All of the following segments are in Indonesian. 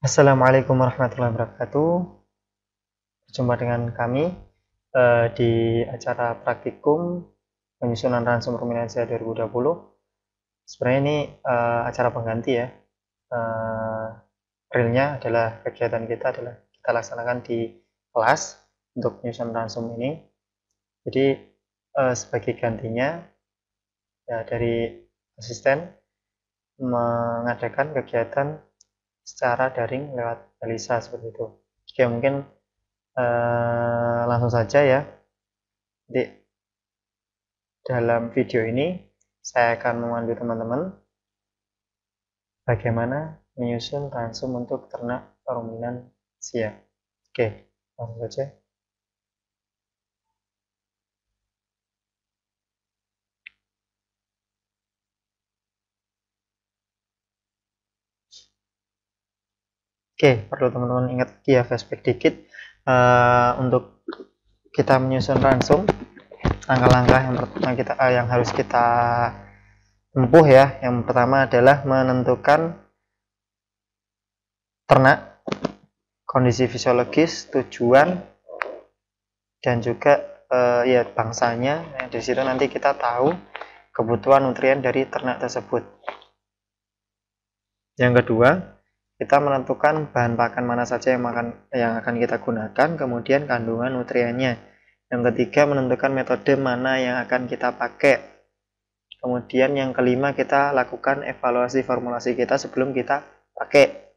Assalamualaikum warahmatullahi wabarakatuh. Berjumpa dengan kami di acara praktikum penyusunan ransum Ruminansia 2020. Sebenarnya ini acara pengganti ya. Eh, realnya adalah kegiatan kita adalah kita laksanakan di kelas untuk penyusunan ransum ini. Jadi sebagai gantinya ya, dari asisten mengadakan kegiatan secara daring lewat Elisa seperti itu. Oke, mungkin langsung saja ya. Jadi dalam video ini saya akan memandu teman-teman bagaimana menyusun ransum untuk ternak ruminansia. Oke, langsung saja. Oke, perlu teman-teman ingat ya, flashback dikit untuk kita menyusun ransum. Langkah-langkah yang harus kita tempuh ya. Yang pertama adalah menentukan ternak, kondisi fisiologis, tujuan, dan juga ya bangsanya. Nah, dari situ nanti kita tahu kebutuhan nutrien dari ternak tersebut. Yang kedua, kita menentukan bahan pakan mana saja yang akan kita gunakan, kemudian kandungan nutriennya. Yang ketiga, menentukan metode mana yang akan kita pakai. Kemudian yang kelima, kita lakukan evaluasi formulasi kita sebelum kita pakai.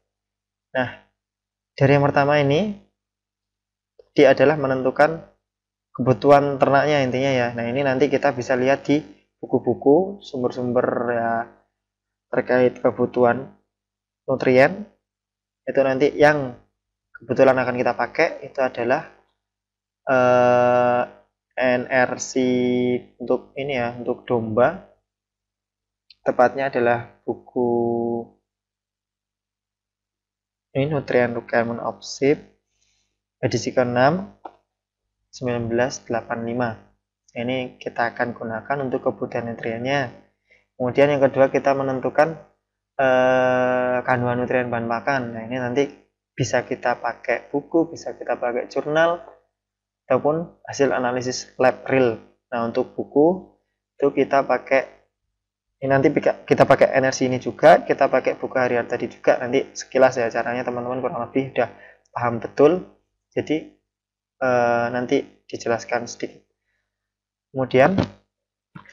Nah, dari yang pertama ini, dia adalah menentukan kebutuhan ternaknya intinya ya. Nah, ini nanti kita bisa lihat di buku-buku sumber-sumber ya terkait kebutuhan nutrien. Itu nanti yang kebetulan akan kita pakai itu adalah NRC untuk ini ya, untuk domba. Tepatnya adalah buku ini Nutrient Requirement of Sheep edisi ke-6 1985. Ini kita akan gunakan untuk kebutuhan nutriennya. Kemudian yang kedua, kita menentukan kandungan nutrien bahan pakan. Nah, ini nanti bisa kita pakai buku, bisa kita pakai jurnal, ataupun hasil analisis lab real. Nah, untuk buku itu kita pakai ini, nanti kita pakai energi ini juga, kita pakai buku harian tadi juga. Nanti sekilas ya caranya teman-teman kurang lebih udah paham betul. Jadi nanti dijelaskan sedikit. Kemudian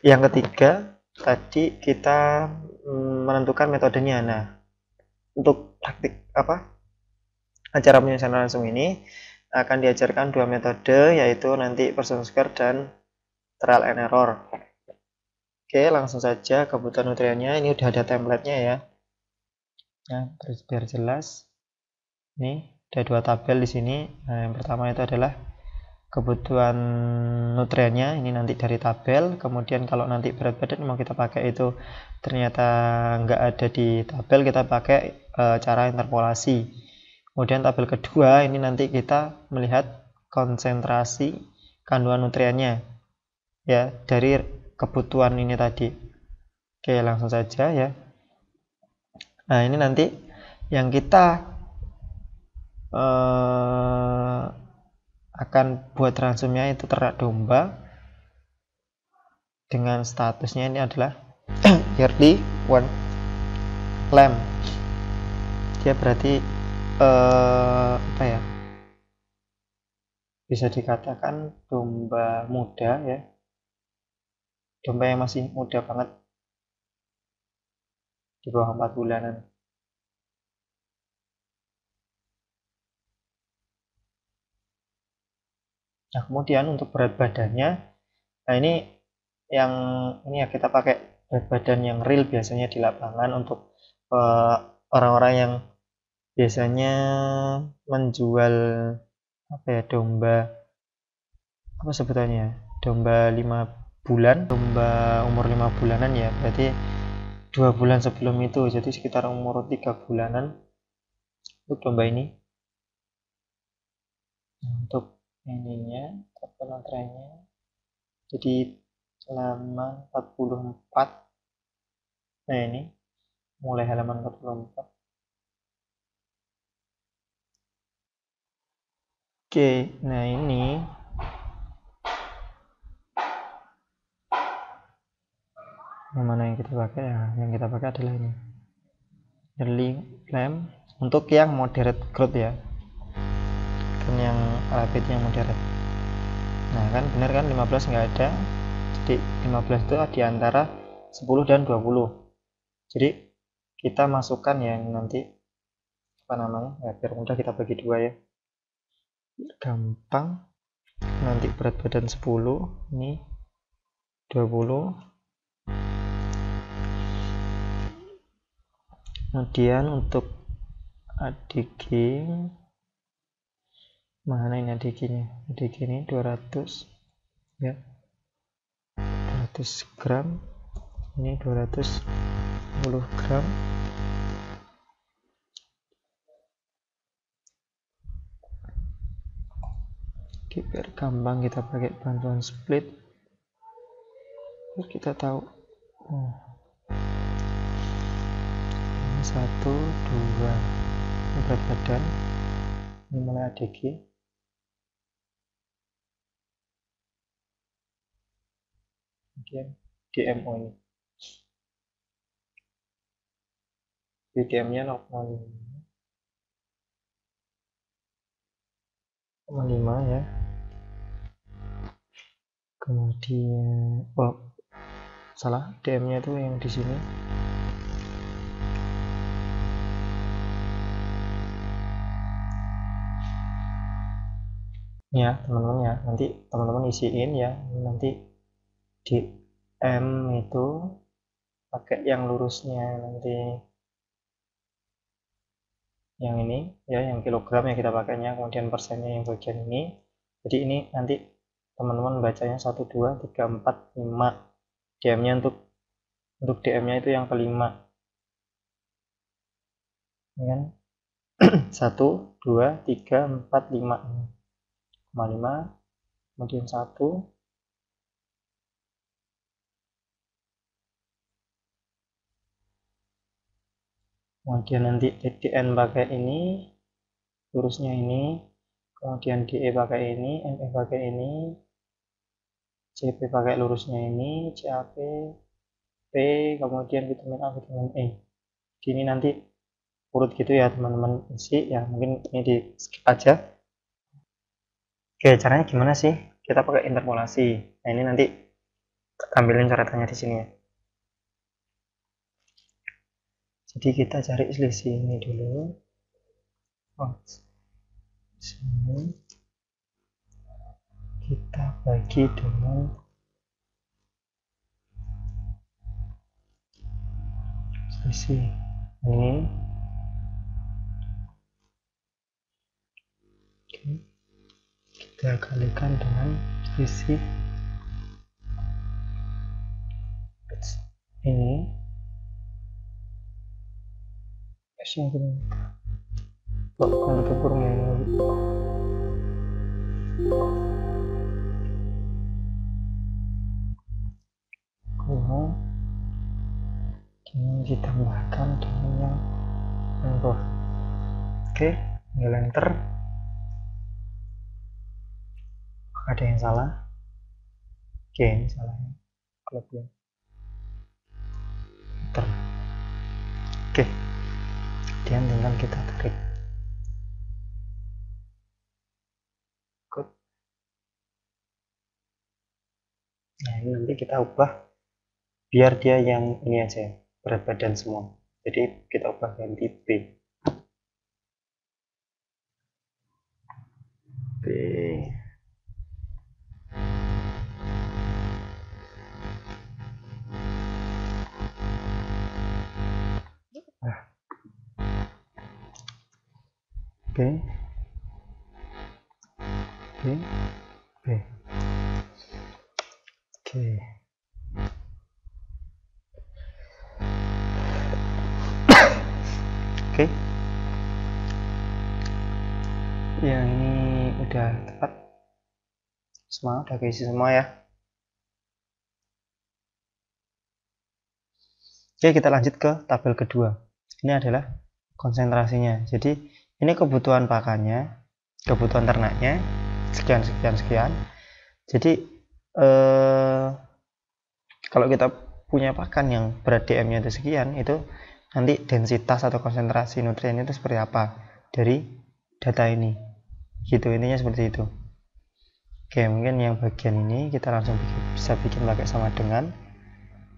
yang ketiga tadi kita menentukan metodenya. Nah, untuk praktik acara penyusunan langsung ini akan diajarkan dua metode, yaitu nanti person square dan trial and error. Oke, langsung saja kebutuhan nutriennya. Ini udah ada template-nya ya. Nah, terus biar jelas. Ini ada dua tabel di sini. Nah, yang pertama itu adalah kebutuhan nutriennya, ini nanti dari tabel. Kemudian kalau nanti berat badan mau kita pakai itu ternyata nggak ada di tabel, kita pakai cara interpolasi. Kemudian tabel kedua ini nanti kita melihat konsentrasi kandungan nutriennya ya dari kebutuhan ini tadi. Oke, langsung saja ya. Nah, ini nanti yang kita akan buat ransumnya itu ternak domba dengan statusnya ini adalah yearly one lamb. Dia berarti apa ya, bisa dikatakan domba muda ya, domba yang masih muda banget, di bawah 4 bulanan. Nah, kemudian untuk berat badannya, nah ini ya kita pakai berat badan yang real biasanya di lapangan untuk orang-orang yang biasanya menjual domba sebutannya, domba 5 bulan, domba umur 5 bulanan ya, berarti 2 bulan sebelum itu, jadi sekitar umur 3 bulanan untuk domba ini. Nah, untuk ininya, penantranya, jadi halaman 44. Nah, ini mulai halaman 44. Oke, nah ini yang mana yang kita pakai ya? Yang kita pakai adalah ini, early lamp untuk yang moderate growth ya, kan yang rapid yang moderate. Nah kan benar kan 15 nggak ada, jadi 15 itu di antara 10 dan 20. Jadi kita masukkan yang nanti apa namanya ya, biar mudah kita bagi dua ya, gampang. Nanti berat badan 10, ini 20. Kemudian untuk ADG, mana ini ADG-nya? ADG ini 200 ya, 200 gram, ini 210 gram. Oke, biar gampang kita pakai bantuan split, biar kita tahu. Ini 1, 2, ini berat badan, ini mulai ADG. Kemudian DMO ini, BDM-nya 0,5 ya. Kemudian salah, DM-nya itu yang di sini. Ya teman-teman ya, nanti teman-teman isiin ya, nanti DM itu pakai yang lurusnya, nanti yang ini ya, yang kilogram yang kita pakainya, kemudian persennya yang bagian ini. Jadi ini nanti teman-teman bacanya 1, 2, 3, 4, 5. DM-nya untuk DM-nya itu yang kelima ya kan. 1, 2, 3, 4, 5, 5, kemudian 1, kemudian nanti DN pakai ini, lurusnya ini, kemudian DE pakai ini, ME pakai ini, CP pakai lurusnya ini, CAP, P, kemudian vitamin A, vitamin E. Ini nanti urut gitu ya teman-teman isi ya, mungkin ini di skip aja. Oke, caranya gimana sih? Kita pakai interpolasi. Nah ini nanti ambilin coretannya di sini ya. Jadi kita cari selisih ini dulu. Sini kita bagi dengan selisih ini. Oke, kita kalikan dengan selisih ini. Yang ini kok untuk kurungnya ini kurung, ini ditambahkan dengan yang bawah. Oke, tinggal enter. Ada yang salah? Oke, ini salahnya kelebihan. Enter. Oke, kemudian tinggal kita tarik. Good. Nah ini nanti kita ubah biar dia yang ini aja, berat badan semua. Jadi kita ubah ganti B. B. B. B. B. Oke. Oke. Yang ini udah tepat. Semua udah keisi semua ya. Oke, kita lanjut ke tabel kedua. Ini adalah konsentrasinya. Jadi ini kebutuhan pakannya, kebutuhan ternaknya sekian. Jadi kalau kita punya pakan yang berat DM-nya itu sekian, itu nanti densitas atau konsentrasi nutrien itu seperti apa dari data ini, gitu intinya seperti itu. Oke, mungkin yang bagian ini kita langsung bisa bikin pakai sama dengan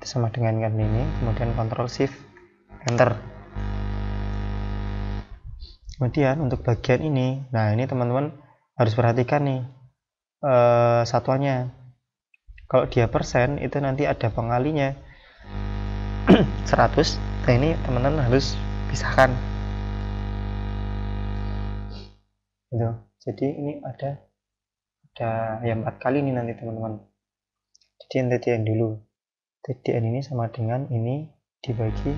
kan ini, kemudian Ctrl Shift Enter. Kemudian untuk bagian ini, nah ini teman-teman harus perhatikan nih satuannya. Kalau dia persen itu nanti ada pengalinya 100. Nah ini teman-teman harus pisahkan gitu. Jadi ini ada yang 4 kali ini nanti teman-teman. Jadi yang tadi yang dulu TDN ini sama dengan ini dibagi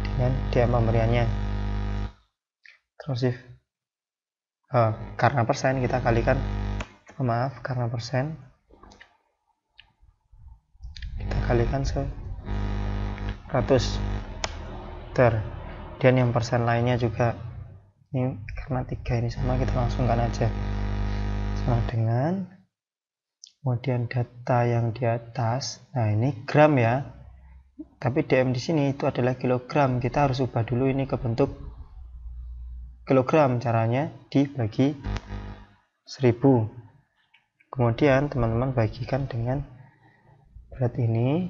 dengan DM pemberiannya. Terus karena persen kita kalikan, karena persen kita kalikan 100 dan yang persen lainnya juga ini karena 3 ini sama, kita langsungkan aja sama dengan, kemudian data yang di atas, nah ini gram ya, tapi DM di sini itu adalah kilogram, kita harus ubah dulu ini ke bentuk kilogram. Caranya dibagi 1000, kemudian teman-teman bagikan dengan berat ini,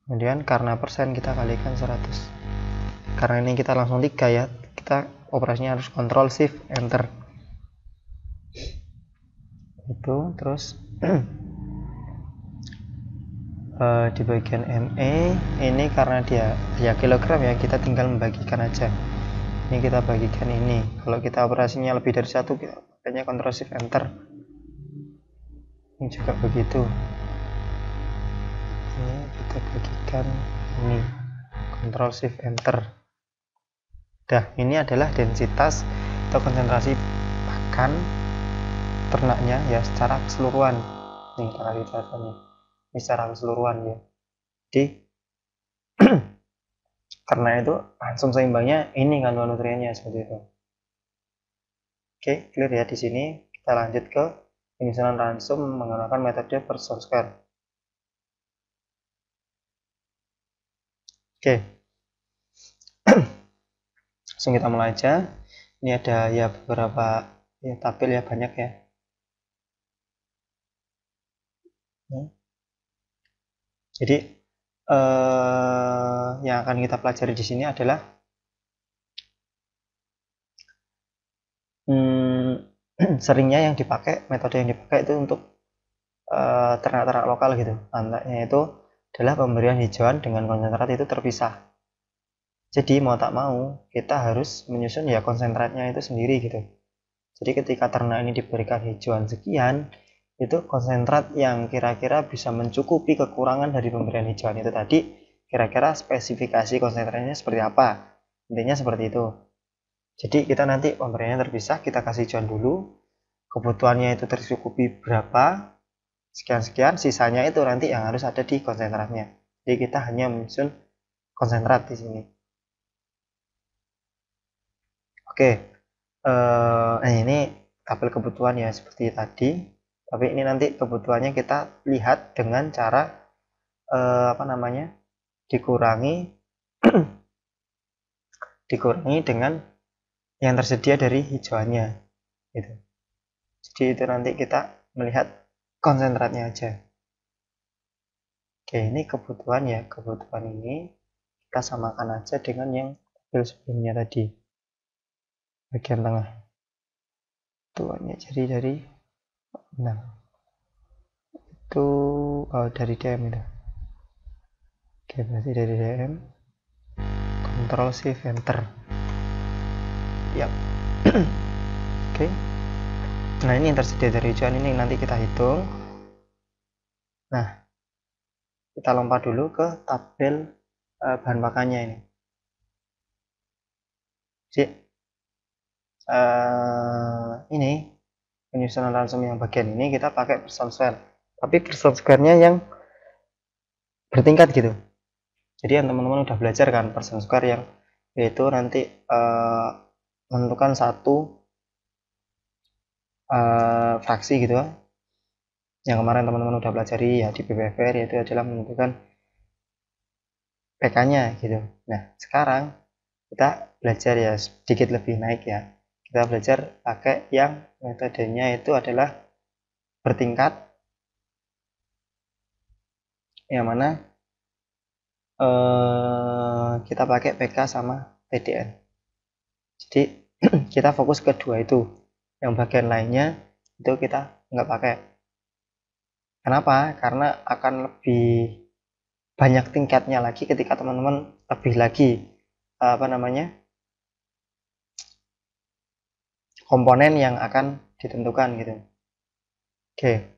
kemudian karena persen kita kalikan 100. Karena ini kita langsung 3 ya, kita operasinya harus Ctrl Shift Enter itu. Terus di bagian ME ini karena dia ya kilogram ya, kita tinggal membagikan aja, ini kita bagikan ini. Kalau kita operasinya lebih dari 1 kita pakainya Ctrl Shift Enter, ini juga begitu, ini kita bagikan ini Ctrl Shift Enter. Dah, ini adalah densitas atau konsentrasi pakan ternaknya ya secara keseluruhan. Nih kita kasih datanya ini secara keseluruhan ya. Jadi karena itu langsung seimbangnya ini kandungan nutriennya seperti itu. Oke, clear ya. Di sini kita lanjut ke penyusunan ransum menggunakan metode person square. Oke. Langsung kita mulai aja. Ini ada ya beberapa ya tabel ya, banyak ya. Jadi yang akan kita pelajari di sini adalah seringnya yang dipakai, metode yang dipakai itu untuk ternak-ternak lokal gitu. Anaknya itu adalah pemberian hijauan dengan konsentrat itu terpisah. Jadi mau tak mau kita harus menyusun ya konsentratnya itu sendiri gitu. Jadi ketika ternak ini diberikan hijauan sekian, itu konsentrat yang kira-kira bisa mencukupi kekurangan dari pemberian hijauan itu tadi, kira-kira spesifikasi konsentratnya seperti apa. Intinya seperti itu. Jadi kita nanti pemberiannya terpisah, kita kasih hijauan dulu, kebutuhannya itu tercukupi berapa, sekian-sekian, sisanya itu nanti yang harus ada di konsentratnya. Jadi kita hanya menyusun konsentrat di sini. Oke, ini tabel kebutuhan ya seperti tadi, tapi ini nanti kebutuhannya kita lihat dengan cara dikurangi dengan yang tersedia dari hijauannya gitu. Jadi itu nanti kita melihat konsentratnya aja. Oke, ini kebutuhan ya, kebutuhan ini kita samakan aja dengan yang tabel sebelumnya tadi, bagian tengah tuannya. Jadi dari itu dari DM itu. Oke, berarti dari DM Ctrl Shift Enter. Yap. Oke. Nah, ini yang tersedia dari hijauan ini nanti kita hitung. Nah, kita lompat dulu ke tabel bahan pakannya ini. Jadi ini penyusunan ransum yang bagian ini kita pakai person square, tapi person square-nya yang bertingkat gitu. Jadi yang teman-teman udah belajar kan person square yang yaitu nanti menentukan satu fraksi gitu yang kemarin teman-teman udah pelajari ya di BPFR, yaitu adalah menentukan PK-nya gitu. Nah, sekarang kita belajar ya sedikit lebih naik ya. Kita belajar pakai yang metodenya itu adalah bertingkat, yang mana kita pakai PK sama TDN. Jadi kita fokus ke dua itu, yang bagian lainnya itu kita nggak pakai. Kenapa? Karena akan lebih banyak tingkatnya lagi ketika teman-teman lebih lagi komponen yang akan ditentukan gitu. Oke,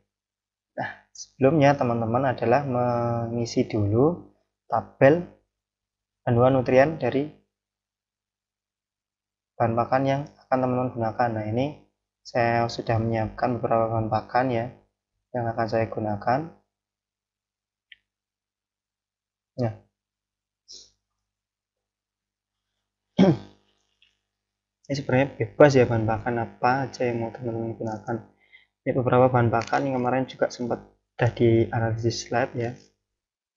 nah sebelumnya teman-teman adalah mengisi dulu tabel kandungan nutrien dari bahan pakan yang akan teman-teman gunakan. Nah, ini saya sudah menyiapkan beberapa bahan pakan ya yang akan saya gunakan. Nah, ini sebenarnya bebas ya bahan pakan apa aja yang mau teman-teman gunakan. Ini beberapa bahan pakan yang kemarin juga sempat sudah di analisis lab ya.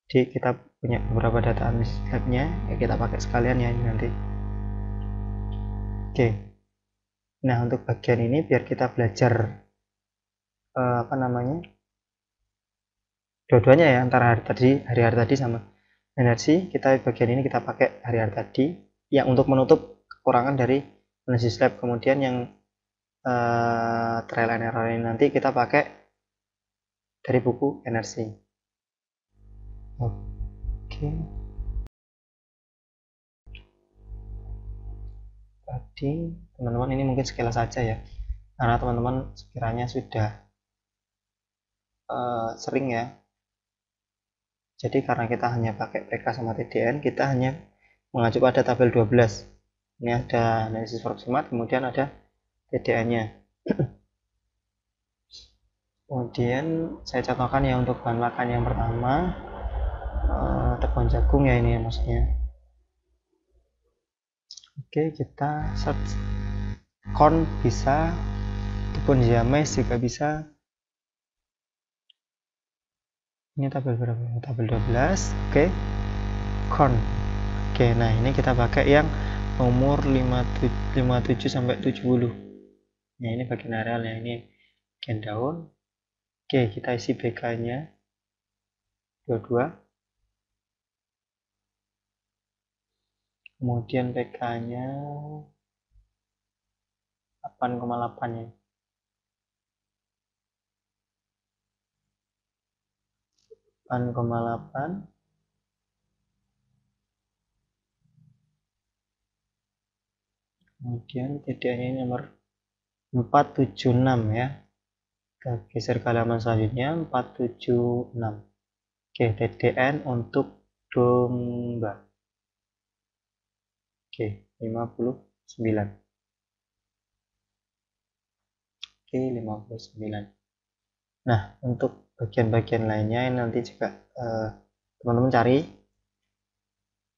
Jadi kita punya beberapa data analisis labnya ya, kita pakai sekalian ya ini nanti. Oke, nah untuk bagian ini biar kita belajar dua-duanya ya, antara hari-hari tadi sama energi. Kita bagian ini kita pakai hari-hari tadi yang untuk menutup kekurangan dari analisis lab. Kemudian yang trial and error ini nanti kita pakai dari buku energi. Oke, tadi teman-teman ini mungkin sekilas saja ya, karena teman-teman sekiranya sudah sering ya. Jadi karena kita hanya pakai PK sama TDN, kita hanya mengacu pada tabel 12. Ini ada analisis proximat, kemudian ada TDN-nya. Kemudian saya contohkan ya untuk bahan pakan yang pertama, tepung jagung ya ini ya maksudnya. Oke, kita search corn bisa, tepung james juga bisa. Ini tabel berapa? Tabel 12. Oke, corn. Oke, nah ini kita pakai yang nomor 57 sampai 70. Nah, ini bagian areal ya, ini bagian daun. Oke, kita isi BK-nya 22. Kemudian PK-nya 8,8 ya. 8,8. Kemudian TDN-nya nomor 476 ya. Kita geser ke halaman selanjutnya 476. Oke, TDN untuk domba. Oke, 59. Oke, 59. Nah, untuk bagian-bagian lainnya nanti juga teman-teman cari.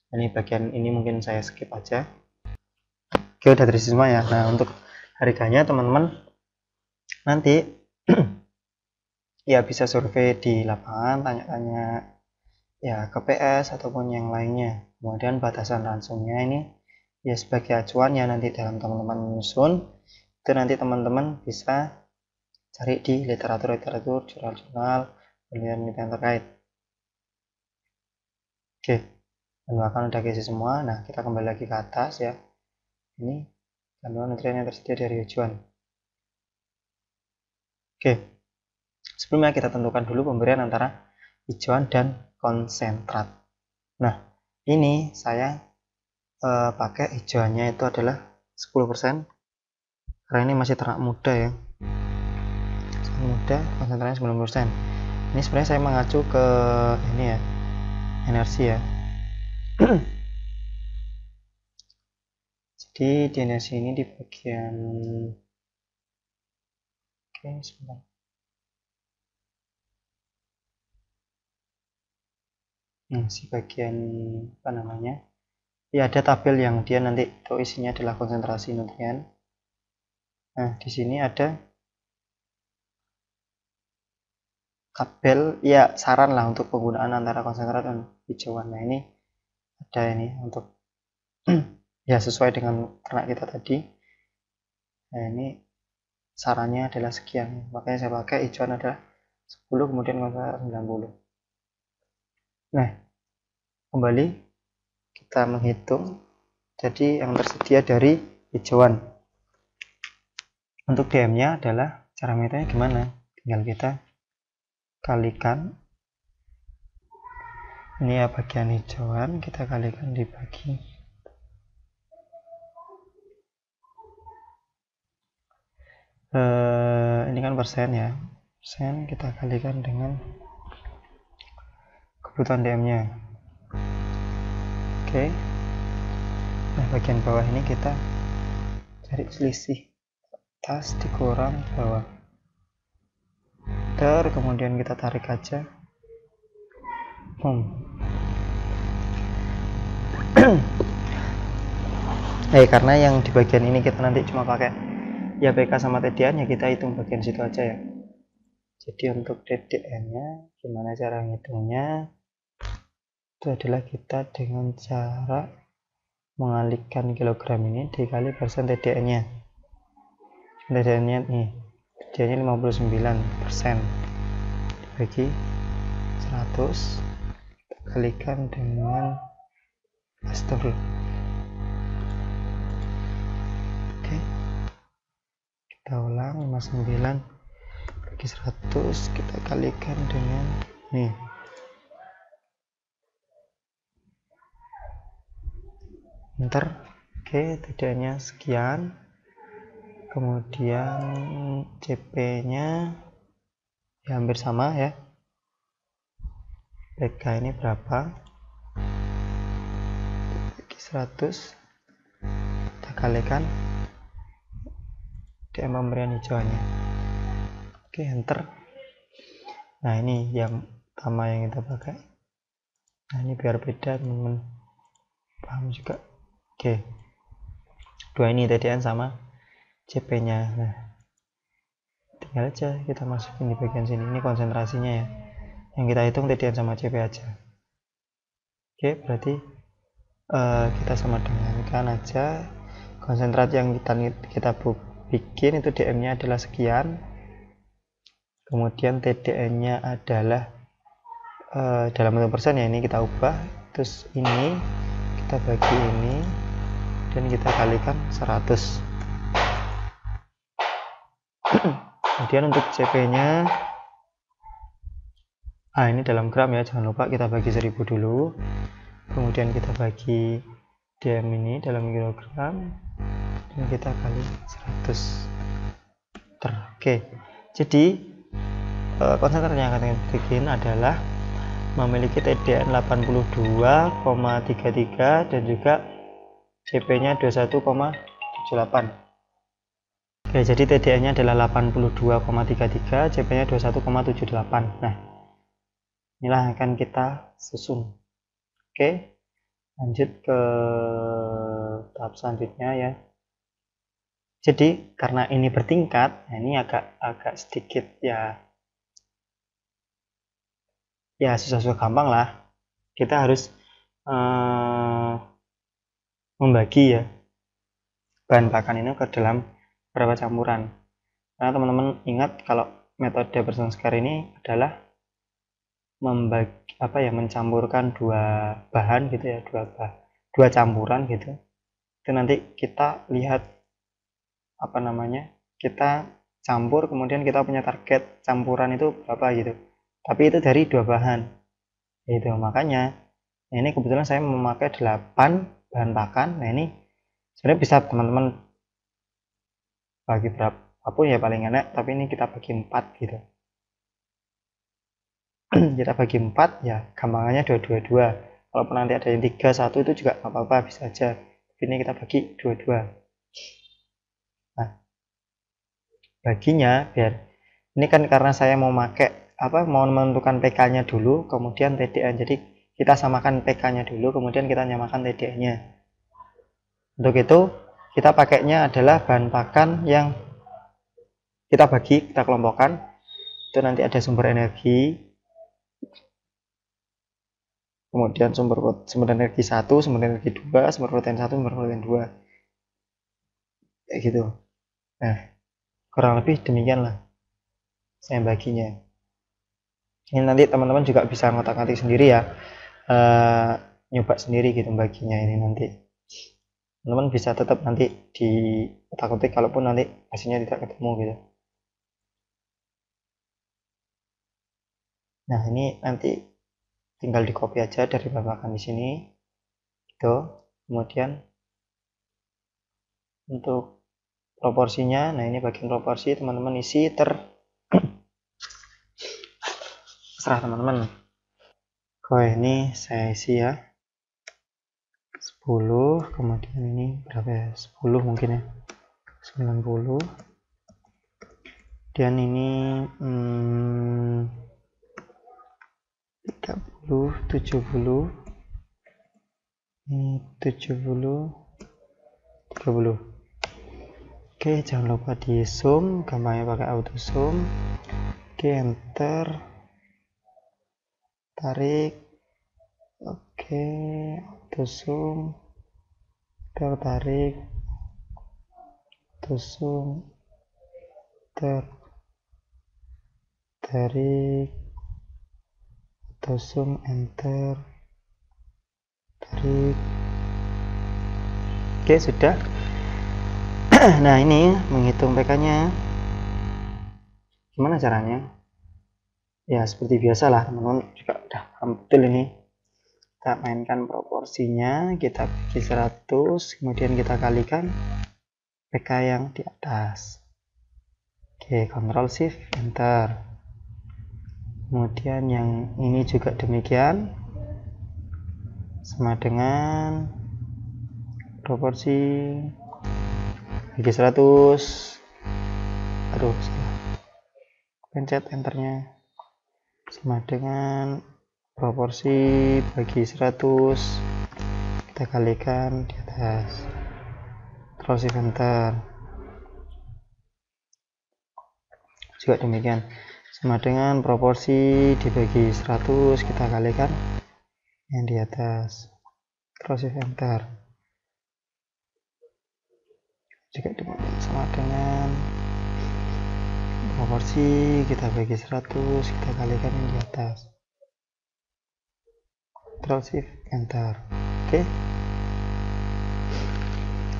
Ini bagian ini mungkin saya skip aja. Oke, udah terisi semua ya. Nah, untuk harganya teman-teman nanti ya bisa survei di lapangan, tanya-tanya ya ke PS ataupun yang lainnya. Kemudian batasan ransumnya ini ya sebagai acuan ya, nanti dalam teman-teman menyusun itu nanti teman-teman bisa cari di literatur, jurnal-jurnal, penelitian terkait. Oke, penuakan udah isi semua. Nah, kita kembali lagi ke atas ya. Ini kandungan nutrien yang tersedia dari hijauan. Oke, sebelumnya kita tentukan dulu pemberian antara hijauan dan konsentrat. Nah, ini saya pakai hijauannya itu adalah 10%, karena ini masih ternak muda ya, muda, konsentratnya 90%. Ini sebenarnya saya mengacu ke ini ya, energi ya. Jadi di energi ini di bagian sebentar. Si bagian apa namanya? Ya ada tabel yang dia nanti itu isinya adalah konsentrasi nutrien. Nah, di sini ada tabel ya saran lah untuk penggunaan antara konsentrat dan hijauan. Nah ini ada ini untuk ya sesuai dengan ternak kita tadi. Nah ini sarannya adalah sekian, makanya saya pakai hijauan adalah 10 kemudian konsentrat 90. Nah kembali kita menghitung, jadi yang tersedia dari hijauan untuk DM nya adalah cara metodenya gimana, tinggal kita kalikan ini ya bagian hijauan, kita kalikan dibagi ini kan persen ya, persen kita kalikan dengan kebutuhan DM nya. Oke. Nah bagian bawah ini kita cari selisih atas dikurang bawah, kemudian kita tarik aja. Karena yang di bagian ini kita nanti cuma pakai ya PK sama TDN, ya kita hitung bagian situ aja ya. Jadi untuk TDN nya gimana cara ngitungnya, itu adalah kita dengan cara mengalihkan kilogram ini dikali persen TDN nya. TDN nya nih, TDN nya 59% dibagi 100, kita kalikan dengan astagfirullah. Oke, kita ulang 59 bagi 100, kita kalikan dengan nih enter. Oke, TDN nya sekian, kemudian CP nya ya hampir sama ya, PK ini berapa bagi 100, kita kalikan DM pemberian hijauannya. Oke, enter. Nah ini yang pertama yang kita pakai. Nah ini biar beda teman-teman paham juga. Oke, dua ini TDN sama CP nya. Nah tinggal aja kita masukin di bagian sini, ini konsentrasinya ya, yang kita hitung TDN sama CP aja. Oke, berarti kita sama dengankan aja konsentrat yang kita bikin itu DM nya adalah sekian, kemudian TDN nya adalah dalam bentuk persen ya, ini kita ubah, terus ini kita bagi ini dan kita kalikan 100. Kemudian untuk CP nya ini dalam gram ya, jangan lupa kita bagi 1000 dulu, kemudian kita bagi DM ini dalam kilogram dan kita kali 100. Oke, jadi konsentrat yang akan kita bikin adalah memiliki TDN 82,33 dan juga CP nya 21,78. Oke, jadi TDN nya adalah 82,33, CP nya 21,78. Nah inilah akan kita susun. Oke, lanjut ke tahap selanjutnya ya. Jadi karena ini bertingkat, nah ini agak sedikit ya susah-susah gampang lah. Kita harus membagi ya bahan pakan ini ke dalam beberapa campuran. Karena teman-teman ingat kalau metode Bersangskar ini adalah mencampurkan dua bahan gitu ya, dua campuran gitu. Itu nanti kita lihat kita campur, kemudian kita punya target campuran itu berapa gitu, tapi itu dari dua bahan itu. Makanya ini kebetulan saya memakai 8 bahan pakan. Nah ini sebenarnya bisa teman-teman bagi berapapun ya paling enak, tapi ini kita bagi 4 gitu. Kita bagi 4 ya, gampangannya 2-2-2. Walaupun nanti ada yang 3-1 itu juga nggak apa-apa, bisa aja. Tapi ini kita bagi 2-2. Nah baginya biar ini kan karena saya mau menentukan PK nya dulu kemudian TDN, jadi kita samakan PK nya dulu kemudian kita nyamakan TDN nya. Untuk itu kita pakainya adalah bahan pakan yang kita bagi, kita kelompokkan itu nanti ada sumber energi, kemudian sumber energi 1, sumber energi 2, sumber protein 1, sumber protein 2, kayak gitu. Nah, kurang lebih demikianlah saya baginya. Ini nanti teman-teman juga bisa ngotak-ngatik sendiri ya, nyoba sendiri gitu baginya. Ini nanti teman-teman bisa tetap nanti di otak-atik kalaupun nanti hasilnya tidak ketemu gitu. Nah, ini nanti tinggal di copy aja dari bahan di sini gitu. Kemudian untuk proporsinya, nah ini bagian proporsi, teman-teman isi terserah teman-teman. Oke, ini saya isi ya 10, kemudian ini berapa ya, 10 mungkin ya, 90, dan ini 30, 70, ini 70, 30. Oke, jangan lupa di zoom, gampangnya pakai auto zoom. Oke, enter, tarik, oke, auto zoom, tarik, auto zoom, tarik, auto zoom, enter, tarik. Oke, sudah. Nah, ini menghitung PK-nya. Gimana caranya? Ya, seperti biasa lah, teman-teman juga udah paham betul ini. Kita mainkan proporsinya, kita bagi 100, kemudian kita kalikan PK yang di atas. Oke, Ctrl Shift Enter. Kemudian yang ini juga demikian, sama dengan proporsi bagi 100. Aduh, salah. Pencet enternya. Sama dengan proporsi bagi 100, kita kalikan di atas. Terus enter. Juga demikian, sama dengan proporsi dibagi 100, kita kalikan yang di atas. Terus enter. Juga demikian, sama dengan proporsi kita bagi 100, kita kalikan yang di atas. Terus enter. Oke.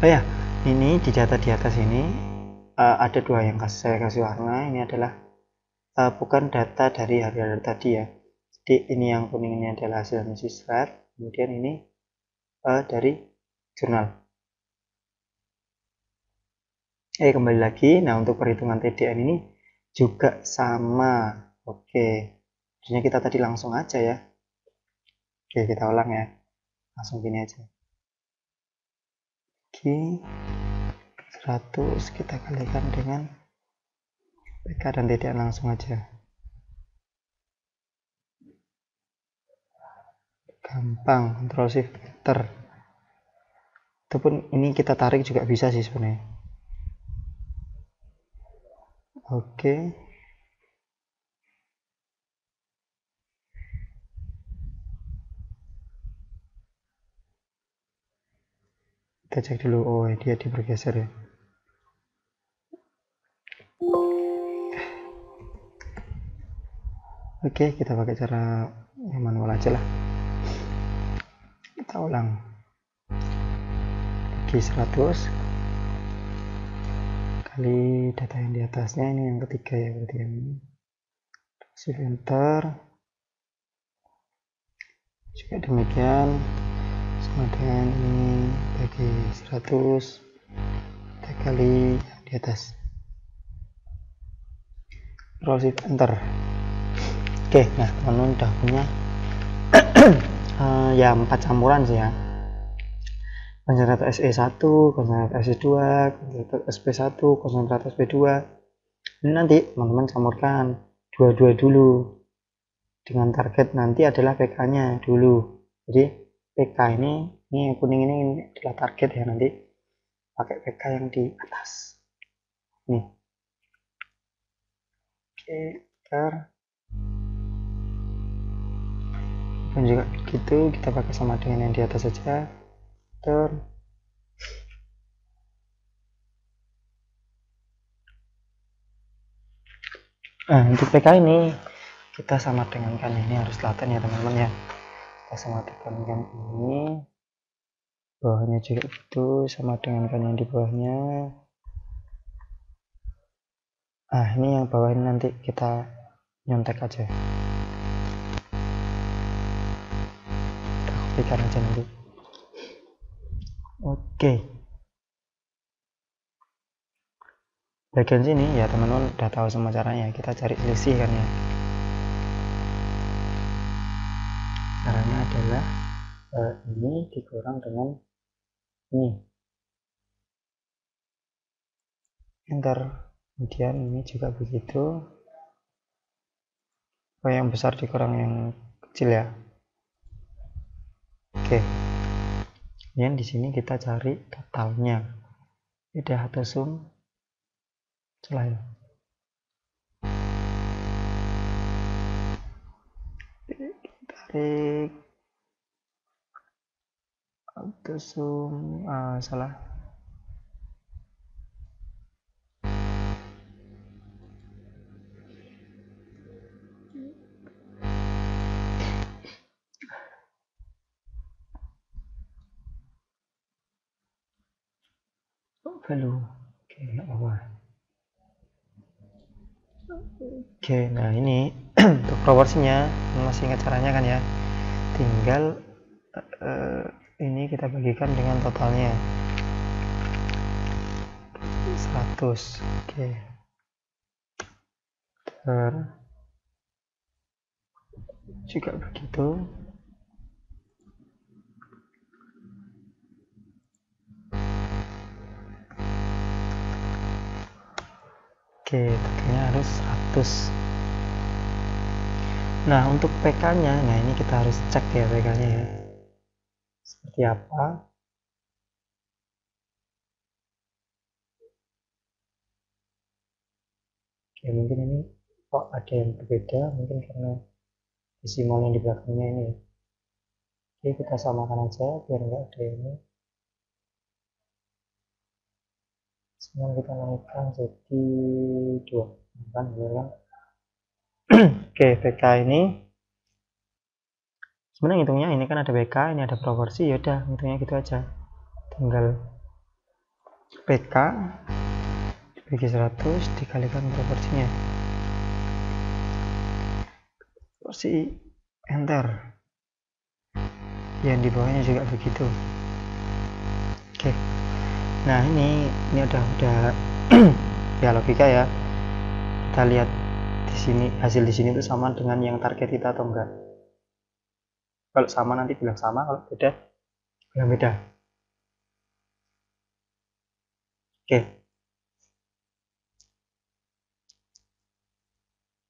Oh ya, ini di data di atas ini ada dua yang saya kasih warna. Ini adalah bukan data dari hari-hari tadi ya. Jadi ini yang kuning ini adalah hasil misi strat, kemudian ini dari jurnal. Kembali lagi. Nah, untuk perhitungan TDN ini juga sama. Oke, harusnya kita tadi langsung aja ya. Oke, kita ulang ya, langsung gini aja. Oke, 100 kita kalikan dengan PK dan TDN langsung aja. Gampang, Ctrl Shift Enter. Ataupun ini kita tarik juga bisa sih sebenarnya. Oke. Kita cek dulu. Oh, dia bergeser ya. Oke, kita pakai cara yang manual aja lah. Kita ulang. Bagi 100 kali data yang di atasnya, ini yang ketiga ya, berarti yang ini. Shift Enter. Juga demikian, sama dengan ini bagi 100 kita kali di atas. Ctrl Shift Enter. Oke, nah teman-teman udah punya ya 4 campuran sih ya. Konsentrat SE1, konsentrat SE2, konsentrat SP1, konsentrat SP2. Ini nanti teman-teman campurkan dua-dua dulu. Dengan target nanti adalah PK-nya dulu. Jadi PK ini yang kuning ini adalah target ya, nanti pakai PK yang di atas. Nih. Oke, enter. Dan juga begitu, kita pakai sama dengan yang di atas saja, enter. Nah, untuk PK ini kita sama dengan kan ini harus laten ya teman-teman ya. Kita sama dengan ini, bawahnya juga itu sama dengan kan yang di bawahnya. Nah, ini yang bawah ini nanti kita nyontek aja, kita kopikan aja nanti. Oke, bagian sini ya teman-teman udah tahu semua caranya, kita cari selisih kan ya. Caranya adalah ini dikurang dengan ini, enter. Kemudian ini juga begitu, yang besar dikurang yang kecil ya. Oke, kemudian di sini kita cari totalnya, beda atau sum selain. Tarik auto sum, salah. Value. Oke, nggak apa-apa. Oke, nah ini untuk proporsinya masih ingat caranya kan ya, tinggal ini kita bagikan dengan totalnya 100. Oke, juga begitu. Oke, totalnya harus 100. Nah, untuk PK-nya, nah ini kita harus cek ya PK-nya ya. Seperti apa? Oke, mungkin ini kok ada yang berbeda, mungkin karena desimal yang di belakangnya ini. Oke, kita samakan aja biar nggak ada ini. Sekarang kita naikkan jadi 2 kan, ya. Oke, PK ini sebenarnya hitungnya ini kan ada PK, ini ada proporsi, yaudah hitungnya gitu aja, tinggal PK bagi 100 dikalikan proporsinya, proporsi, enter. Yang di bawahnya juga begitu. Oke, nah ini udah ya logika ya. Kita lihat di sini, hasil di sini tuh sama dengan yang target kita atau enggak. Kalau sama nanti bilang sama, kalau beda bilang beda. Oke,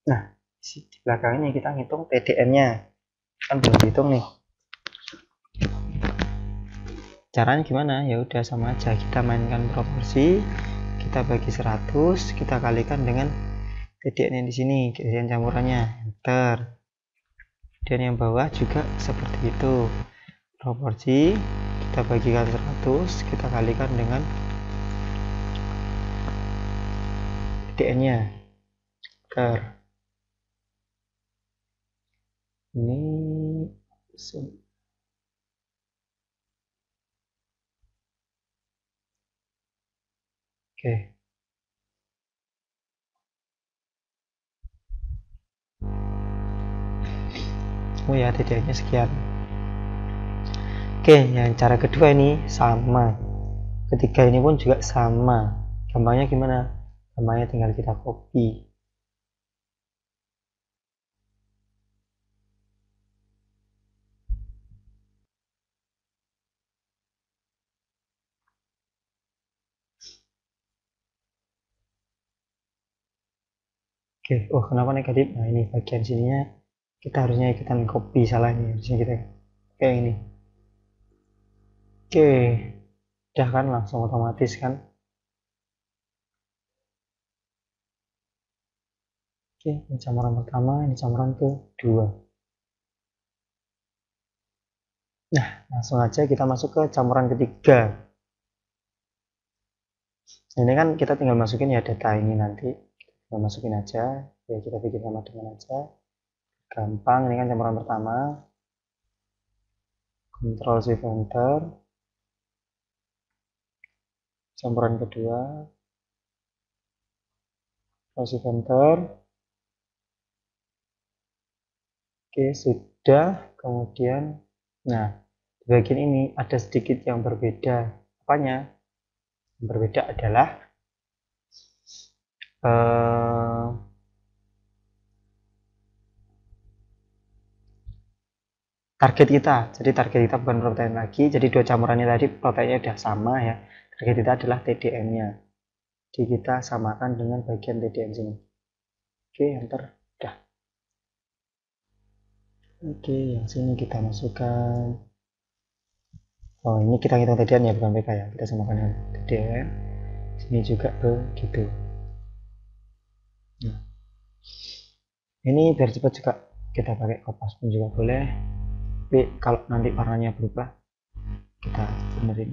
nah di belakang ini kita ngitung TDN-nya kan belum dihitung nih. Caranya gimana? Ya udah sama aja, kita mainkan proporsi, kita bagi 100, kita kalikan dengan TDN yang di sini, TDN campurannya, enter. Dan yang bawah juga seperti itu, proporsi kita bagikan 100, kita kalikan dengan TDN-nya, enter. Ini oke. Oh ya, TDN-nya sekian. Oke, yang cara kedua ini sama. Ketiga ini pun juga sama. Gampangnya gimana? Gampangnya tinggal kita copy. Oke, oh kenapa negatif? Nah ini bagian sininya kita harusnya ikutan copy, salahnya di sini kita kayak ini. Oke, udah kan langsung otomatis kan. Oke, ini campuran pertama, ini campuran kedua. Nah, langsung aja kita masuk ke campuran ketiga. Ini kan kita tinggal masukin ya data ini nanti. Kita masukin aja, ya kita bikin sama dengan aja. Gampang, ini kan campuran pertama. Ctrl Shift Enter. Campuran kedua. Ctrl Shift Enter. Oke, sudah. Kemudian, nah, di bagian ini ada sedikit yang berbeda. Apanya? Yang berbeda adalah target kita. Jadi target kita bukan protein lagi. Jadi dua campurannya tadi proteinnya udah sama ya. Target kita adalah TDM-nya. Jadi kita samakan dengan bagian TDM sini. Oke, enter. Udah. Oke, yang sini kita masukkan. Oh, ini kita hitung TDM ya, bukan PK ya. Kita samakan dengan TDM. Sini juga begitu. Nah, ini biar cepat juga kita pakai kopas pun juga boleh. Tapi kalau nanti warnanya berubah, kita benerin.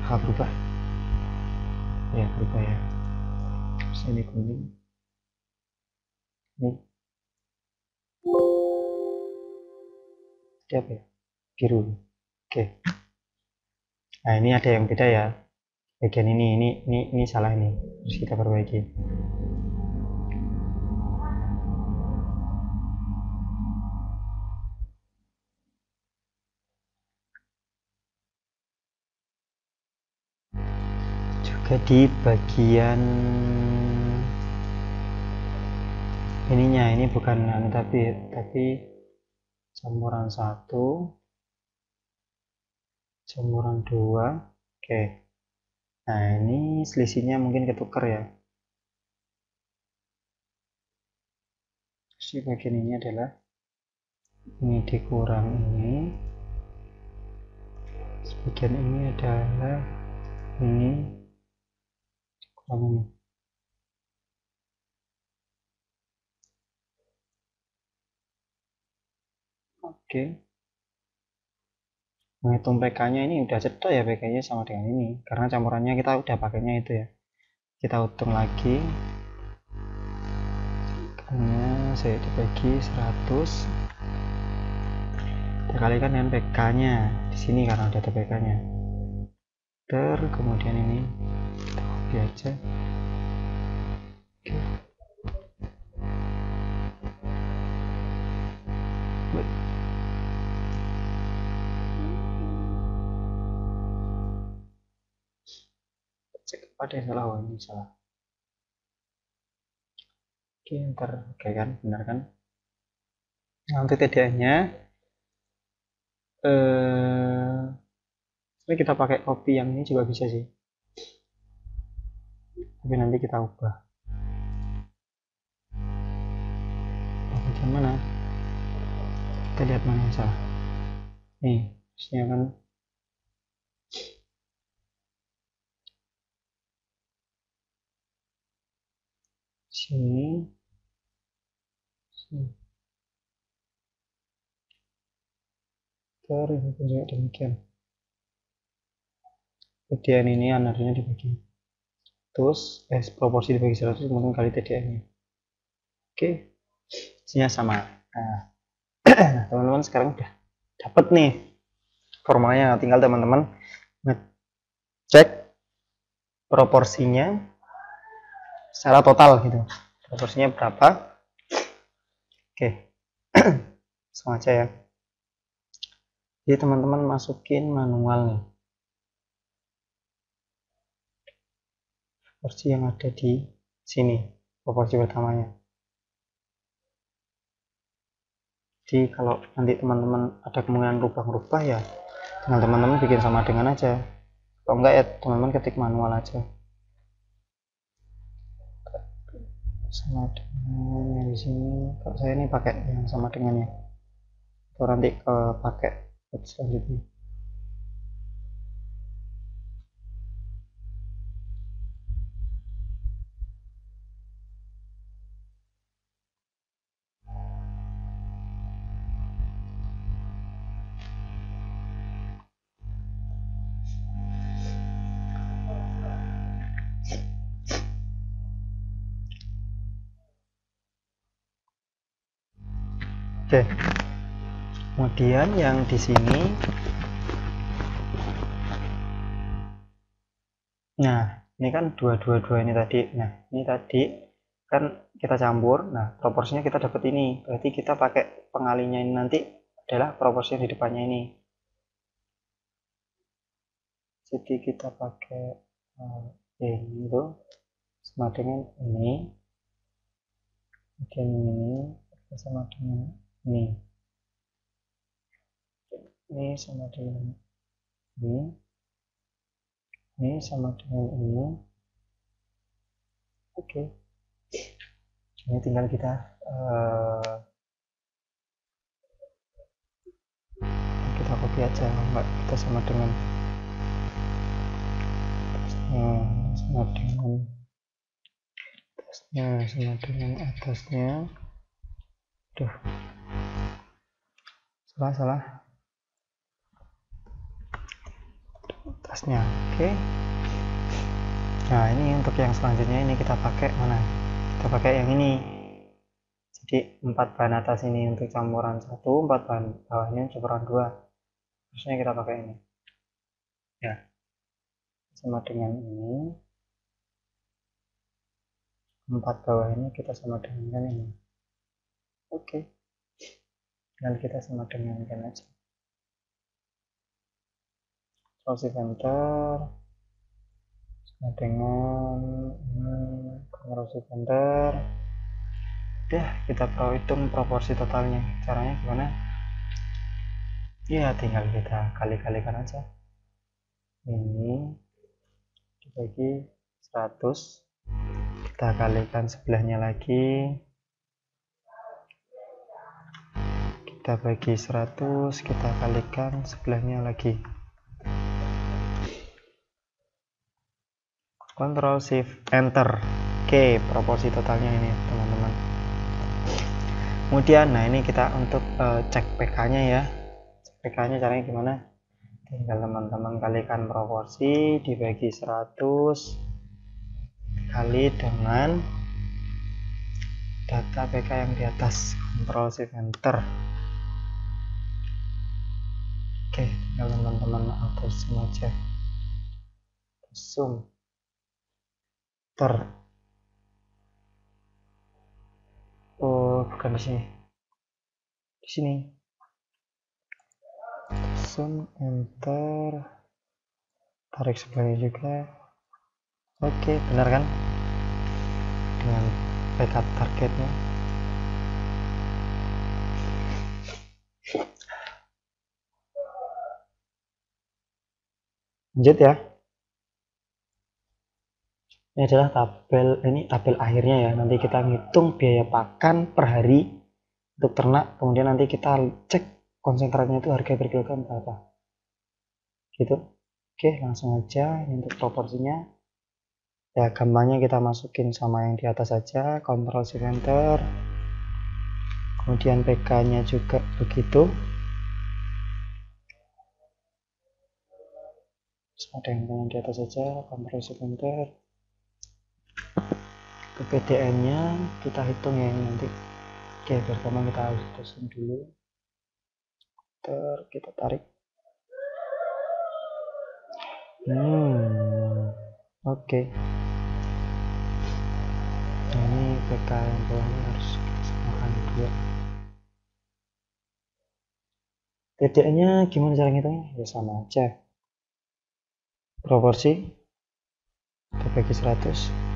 Berubah. Ya, berubah ya. Terus ini kuning. Ini. Ini apa ya? Biru. Oke. Nah, ini ada yang beda ya. Bagian ini salah ini. Terus kita perbaiki. Juga di bagian ininya, ini bukan tapi campuran 1, campuran 2. Oke. Nah, ini selisihnya mungkin ketuker ya. Terus bagian ini adalah ini dikurang ini. Bagian ini adalah ini dikurang ini. Oke. Menghitung PK-nya ini udah cetok ya, PK-nya sama dengan ini karena campurannya kita udah pakainya itu ya. Kita hitung lagi, karena saya dibagi 100, kita kalikan dengan PK-nya di sini karena udah ada PK-nya. Kemudian ini kita copy aja. Oke. Cek ada yang salah. Oh, ini salah. Oke, enter. Oke kan, benar kan? Nah, untuk TDA-nya ini kita pakai copy yang ini juga bisa sih, tapi nanti kita ubah. Bagian mana? Kita lihat mana yang salah. Nih, harusnya kan sini, sini. Ini pun juga demikian. TDN ini anarnya dibagi terus proporsi dibagi 100 kemudian kali TDN-nya. Oke, isinya sama. Nah, teman-teman sekarang udah dapat nih formulanya, tinggal teman-teman ngecek proporsinya secara total gitu, proporsinya berapa. Oke. Langsung aja ya. Jadi teman-teman masukin manual nih proporsi yang ada di sini, proporsi pertamanya. Jadi kalau nanti teman-teman ada kemungkinan rubah-rubah ya tinggal teman-teman bikin sama dengan aja, kalau enggak ya teman-teman ketik manual aja. Sama dengan yang di sini, kalau saya ini pakai yang sama dengannya, atau nanti pakai selanjutnya. Oke. Kemudian yang di sini, nah ini kan 2 ini tadi. Nah ini tadi kan kita campur, nah proporsinya kita dapat ini, berarti kita pakai pengalinya ini nanti adalah proporsi di depannya ini. Jadi kita pakai ini itu sama dengan ini, kemudian ini sama dengan ini sama dengan ini sama dengan ini. Oke. Ini tinggal kita copy aja, enggak kita sama dengan atasnya sama dengan atasnya. Duh, salah atasnya. Oke. Nah ini untuk yang selanjutnya ini kita pakai mana? Kita pakai yang ini. Jadi 4 bahan atas ini untuk campuran 1, 4 bahan bawahnya campuran 2. Terusnya kita pakai ini. Ya. Sama dengan ini. 4 bawah ini kita sama dengan ini. Oke. Dan kita sama dengan aja. Close enter. Sama dengan close enter. Udah, kita hitung proporsi totalnya. Caranya gimana? Ya tinggal kita kali-kalikan aja. Ini dibagi 100, kita kalikan sebelahnya lagi, kita bagi 100, kita kalikan sebelahnya lagi. Ctrl Shift Enter. Oke, proporsi totalnya ini teman-teman. Kemudian nah ini kita untuk cek PK nya ya. Cek PK nya caranya gimana? Tinggal teman-teman kalikan proporsi dibagi 100 kali dengan data PK yang di atas. Ctrl Shift Enter. Oke, tinggal teman-teman auto zoom aja. Zoom. Oh, bukan di sini. Di sini. Zoom, enter. Tarik sebelahnya juga. Oke, benar kan? Dengan backup targetnya. Lanjut ya. Ini adalah tabel akhirnya ya. Nanti kita ngitung biaya pakan per hari untuk ternak, kemudian nanti kita cek konsentratnya itu harga per kilogram berapa. Gitu. Oke, langsung aja untuk proporsinya. Ya, gambarnya kita masukin sama yang di atas saja, Ctrl Shift Enter. Kemudian PK-nya juga begitu. Ada yang di atas saja, Ctrl Shift Enter. PDN-nya kita hitung ya nanti. Oke, pertama kita harus tusun dulu. Kita tarik. Oke. Nah, ini PK yang bawahnya harus kita samakan dua. PDN-nya gimana cara ngitungnya? Ya sama aja. Proporsi kita bagi 100.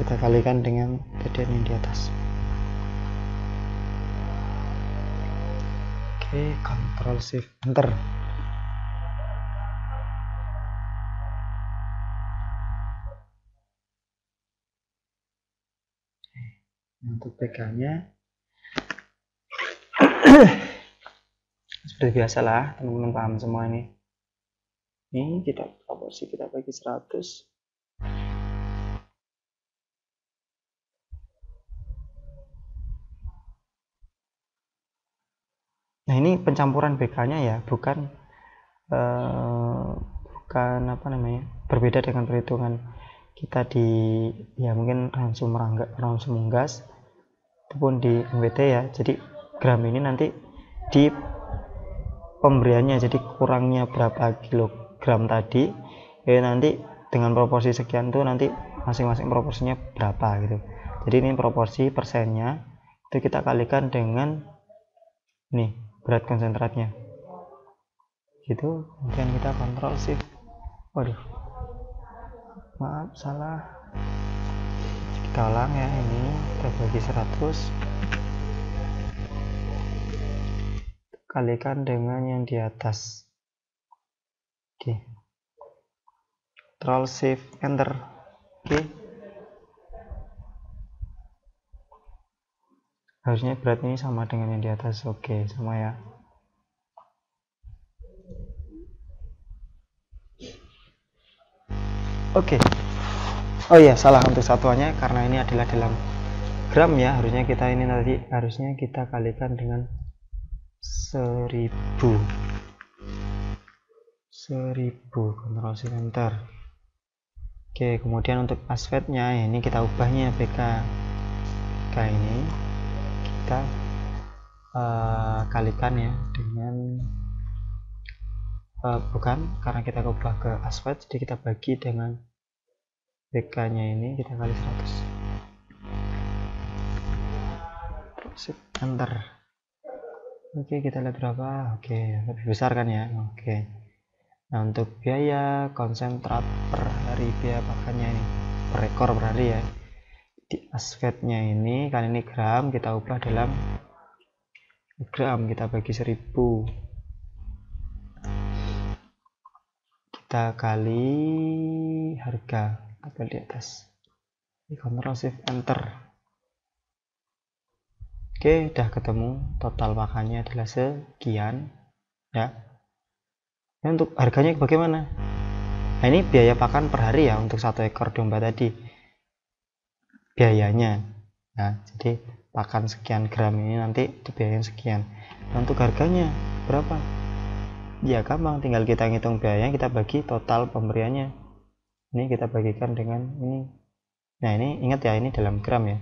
Kita kalikan dengan PDN yang di atas. Oke, Ctrl Shift Enter. Untuk PK-nya seperti biasa lah, teman-teman paham semua ini. Ini kita proporsi kita bagi 100. Nah ini pencampuran BK-nya ya, bukan apa namanya, berbeda dengan perhitungan kita di ya mungkin langsung unggas. ataupun di MWT ya. Jadi gram ini nanti di pemberiannya, jadi kurangnya berapa kilogram tadi ya nanti dengan proporsi sekian tuh nanti masing-masing proporsinya berapa gitu. Jadi ini proporsi persennya itu kita kalikan dengan nih berat konsentratnya gitu, kemudian kita kontrol shift. Waduh, maaf salah, kita ulang ya. Ini kita bagi 100 kalikan dengan yang di atas. Oke, Ctrl Shift Enter. Oke, harusnya berat ini sama dengan yang di atas. Oke, sama ya. Oke. Oh iya, salah untuk satuannya karena ini adalah dalam gram ya. Harusnya kita ini tadi harusnya kita kalikan dengan 1000. 1000, Ctrl Shift Enter. Oke, kemudian untuk asfetnya ini kita ubahnya BK. BK ini kita kalikan ya dengan bukan, karena kita ubah ke asfet, jadi kita bagi dengan BK nya ini kita kali 100. Shift Enter. Oke, kita lihat berapa. Oke, lebih besar kan ya. Oke, nah untuk biaya konsentrat per hari, biaya pakannya ini per ekor per hari ya, di asfetnya ini kan ini gram, kita ubah dalam gram, kita bagi 1000, kita kali harga, tabel di atas, Ctrl Shift Enter. Oke, udah ketemu total pakannya adalah sekian ya. Nah, untuk harganya bagaimana? Nah, ini biaya pakan per hari ya untuk 1 ekor domba tadi biayanya. Nah, jadi pakan sekian gram ini nanti dibiayain sekian. Nah, untuk harganya berapa? Ya gampang, tinggal kita ngitung biayanya, kita bagi total pemberiannya. Ini kita bagikan dengan ini. Nah, ini ingat ya, ini dalam gram ya.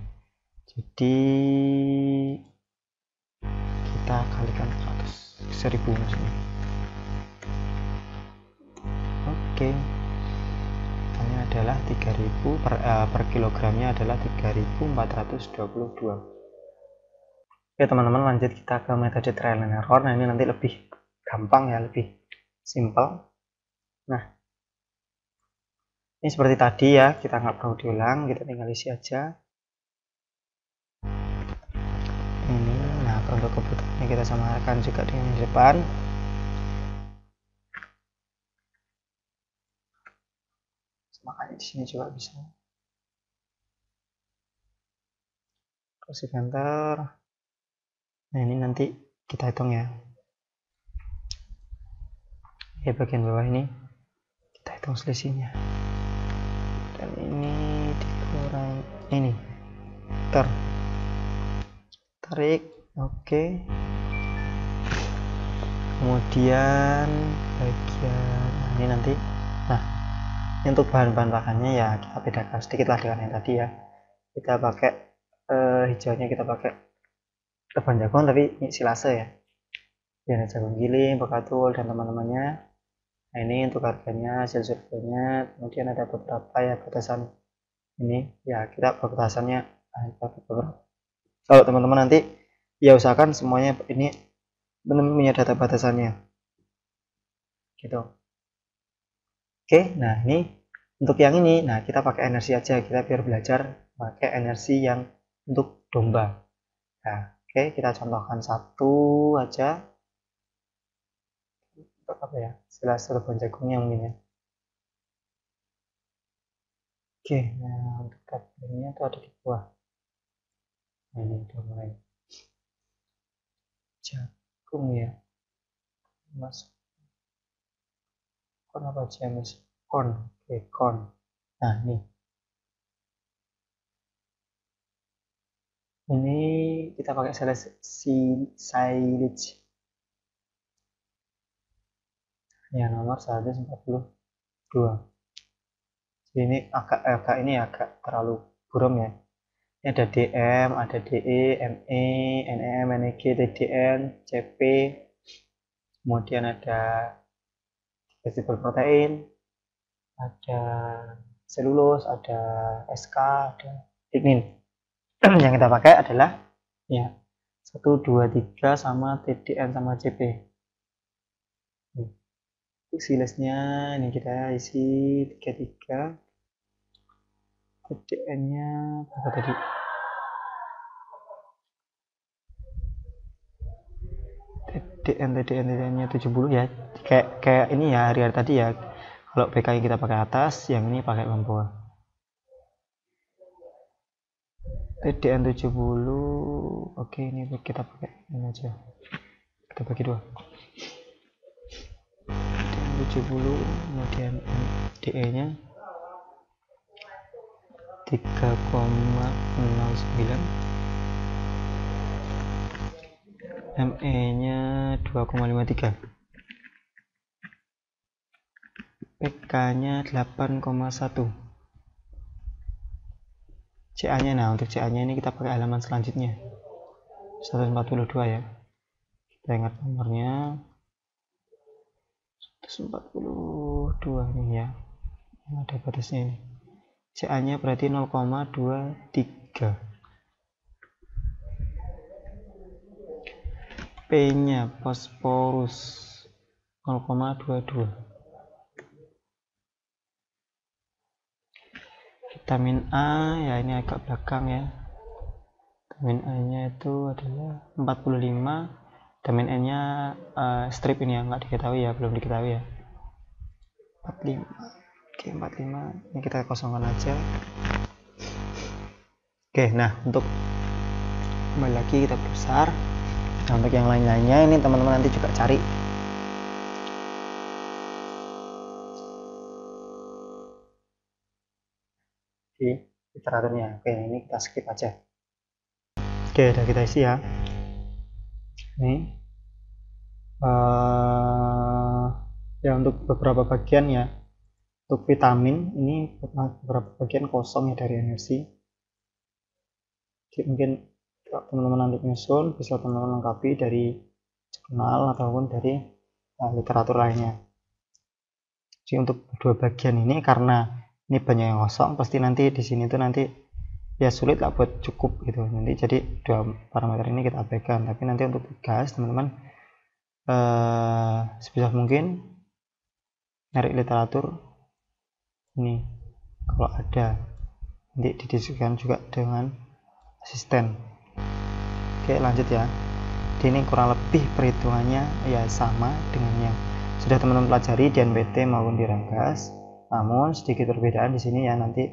Jadi kita kalikan 1000 maksudnya. Oke. Ini adalah 3000 per kilogramnya adalah 3422. Oke teman-teman, lanjut kita ke metode trial and error. Nah, ini nanti lebih gampang ya, lebih simple. Nah, ini seperti tadi ya, kita nggak perlu diulang, kita tinggal isi aja ini. Nah, untuk kebutuhannya kita samakan juga dengan di depan. Makanya di sini juga bisa. Shift Enter. Nah, ini nanti kita hitung ya. Di bagian bawah ini kita hitung selisihnya. Dan ini dikurang ini. Tarik. Oke. Kemudian bagian ini nanti. Nah, untuk bahan-bahan pakannya ya kita bedakan sedikit lah dengan yang tadi ya. Kita pakai hijaunya kita pakai reban jagung tapi ini silase ya. Biar jagung giling, bekatul dan teman-temannya. Nah, ini untuk harganya, hasil surveinya. Kemudian ada beberapa ya batasan ini ya, kita batasannya kalau teman-teman nanti ya usahakan semuanya ini benar-benar punya data batasannya gitu. Oke, nah ini untuk yang ini, nah kita pakai energi aja, kita biar belajar pakai energi yang untuk domba. Nah, oke, kita contohkan satu aja. Untuk apa ya? Jelas reban jagungnya mungkin ya. Oke, nah untuk tabelnya itu ada di bawah. Nah, ini udah mulai jagung ya. Mas, kon apa aja mas? Kon, oke, kon. Nah, ini kita pakai silage ya, nomor 142. Ini agak ini agak terlalu buram ya. Ini ada DM, ada DE, ME, NEM, NEG, TDN, CP, kemudian ada fleksibel protein, ada selulose, ada SK, ada lignin. Yang kita pakai adalah ya 1, 2, 3 sama TDN sama CP. Isi listnya ini kita isi 33. TDN nya berapa tadi? TDN nya 70 ya, kayak ini ya, hari-hari tadi ya. Kalau PKI kita pakai atas, yang ini pakai bawah. TDN 70. Oke, ini kita pakai ini aja, kita bagi 2. TDN 70, kemudian DE nya 3,09, ME nya 2,53, PK nya 8,1, CA nya, nah untuk CA nya ini kita pakai halaman selanjutnya 142 ya, kita ingat nomornya 142 ini ya, yang ada batasnya ini. CA nya berarti 0,23, P nya fosforus 0,22, vitamin A ya ini agak belakang ya, vitamin A nya itu adalah 45, vitamin N nya strip ini ya, nggak diketahui ya, belum diketahui ya, 45. Oke, 45 ini kita kosongkan aja. Oke, nah untuk kembali lagi kita besar. Nah untuk yang lain-lainnya ini teman-teman nanti juga cari di literaturnya. Oke, ini kita skip aja. Oke, udah kita isi ya. Ini ya untuk beberapa bagian ya, untuk vitamin ini beberapa bagian kosong ya dari energi. Jadi mungkin teman-teman nanti nyusun bisa teman-teman lengkapi dari jurnal ataupun dari literatur lainnya. Jadi untuk dua bagian ini karena ini banyak yang kosong, pasti nanti di sini tuh nanti ya sulit lah buat cukup gitu. Nanti jadi dua parameter ini kita abaikan, tapi nanti untuk gas teman-teman sebisa mungkin nyari literatur ini kalau ada, nanti didiskusikan juga dengan asisten. Oke, lanjut ya. Jadi ini kurang lebih perhitungannya ya sama dengan yang sudah teman-teman pelajari di NPT maupun di Ranggas, namun sedikit perbedaan di sini ya, nanti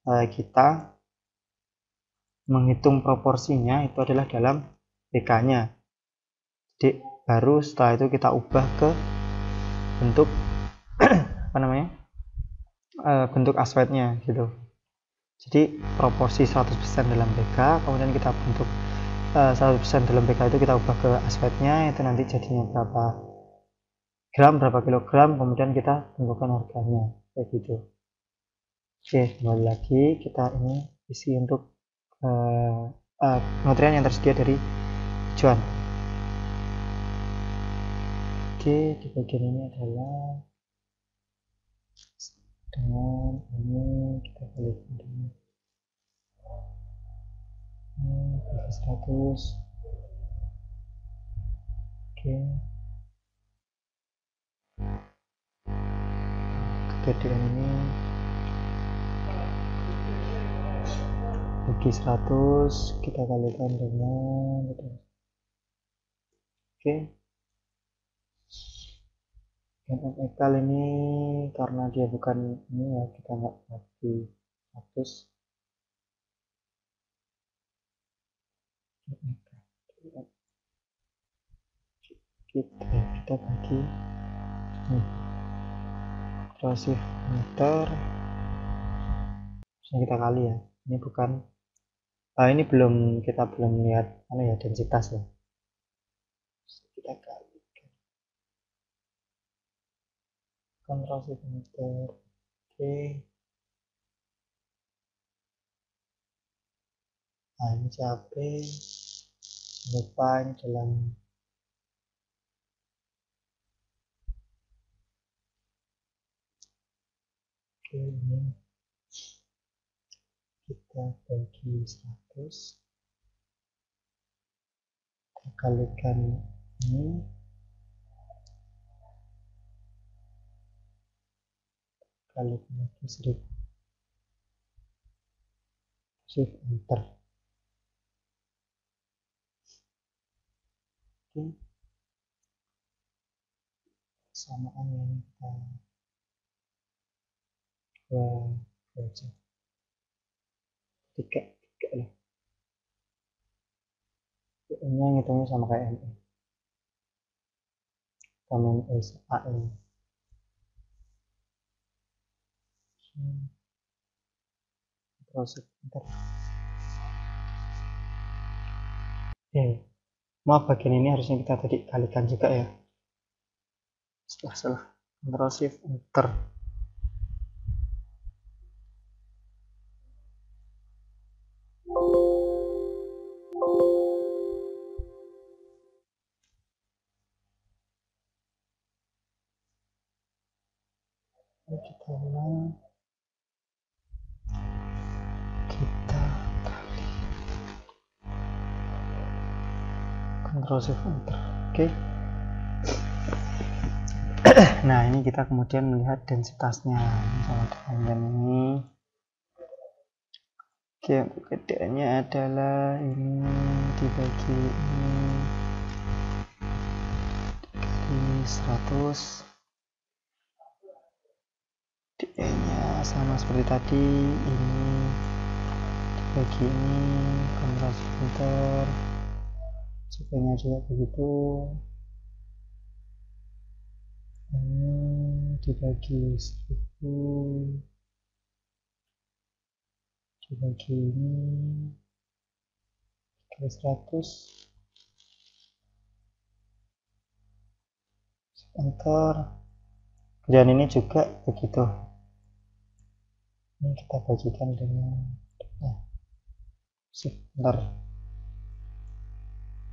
kita menghitung proporsinya itu adalah dalam PK-nya. Jadi baru setelah itu kita ubah ke bentuk apa namanya, bentuk aswetnya gitu. Jadi proporsi 100% dalam PK, kemudian kita bentuk 100% dalam PK itu kita ubah ke aswetnya, itu nanti jadinya berapa gram, berapa kilogram, kemudian kita tentukan harganya kayak gitu. Oke, kembali lagi kita ini isi untuk nutrien yang tersedia dari hijauan. Oke, di bagian ini adalah dengan ini kita kalikan dengan bagi 100. Oke, kegedean ini bagi 100 kita kalikan dengan gitu. Oke, dan ekal ini karena dia bukan ini ya, kita nggak bagi 100. kita bagi corrosive meter, kita kali ya, ini bukan ini kita belum lihat ya densitas ya, kita kali corrosive meter. Oke, Nah ini CAP, lupa ini dalam ini kita bagi 100, kita kalikan ini, kalikan lagi 1000, shift enter. Oke, samaan yang kita baca 3 lah, ini yang hitungnya sama kayak ME, komen AE. Terus enter. Maaf, bagian ini harusnya kita tadi kalikan juga ya, salah. Ctrl Shift Enter. Kita ulang, kita kali, Ctrl Shift Enter. Oke. Nah ini kita kemudian melihat densitasnya sama dengan ini. Oke, perbedaannya adalah ini dibagi ini 100, DE nya sama seperti tadi, ini dibagi ini, Ctrl Shift Enter, CP nya juga begitu, ini dibagi 1000, dibagi ini kali 100, enter. Dan ini juga begitu, ini kita bagikan dengan enter.